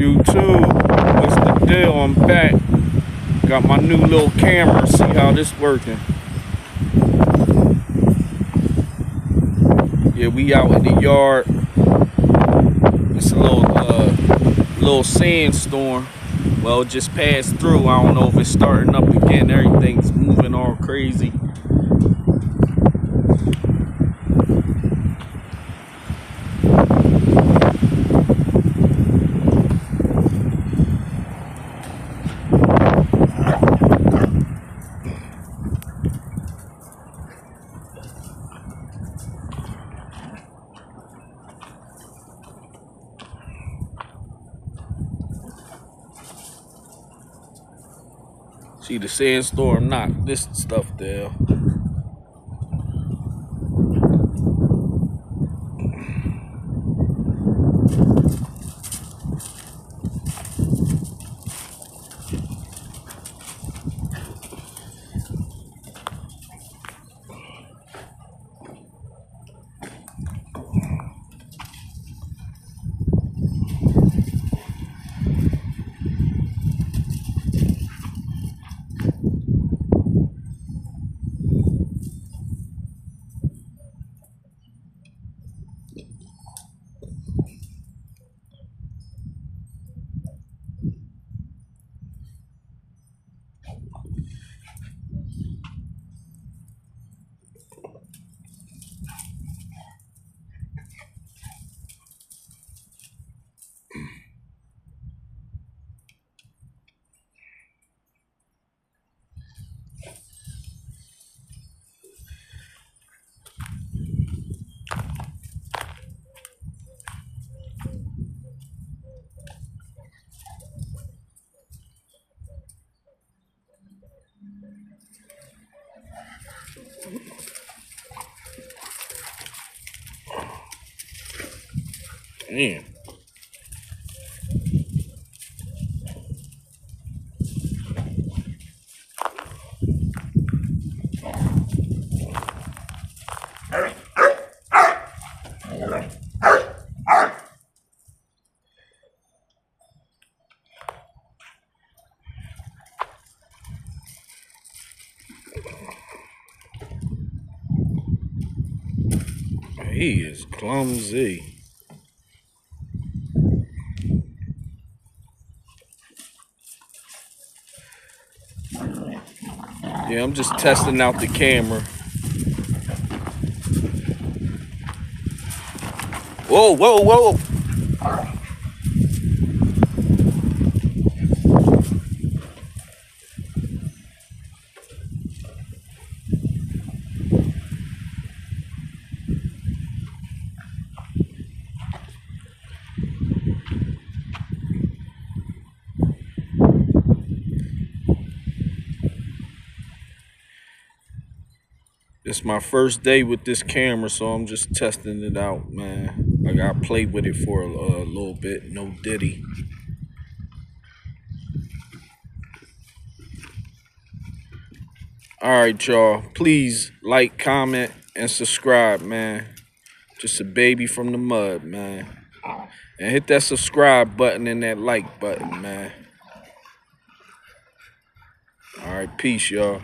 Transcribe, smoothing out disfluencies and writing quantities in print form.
YouTube, what's the deal? I'm back. Got my new little camera. See how this working. Yeah, we out in the yard. It's a little sandstorm. Well, it just passed through. I don't know if it's starting up again. Everything's moving all crazy. See, the sandstorm knocked this stuff down. Damn. He is clumsy. Yeah, I'm just testing out the camera. Whoa, whoa, whoa. It's my first day with this camera, so I'm just testing it out, man. I gotta play with it for a little bit. No diddy. Alright, y'all. Please like, comment, and subscribe, man. Just a baby from the mud, man. And hit that subscribe button and that like button, man. Alright, peace, y'all.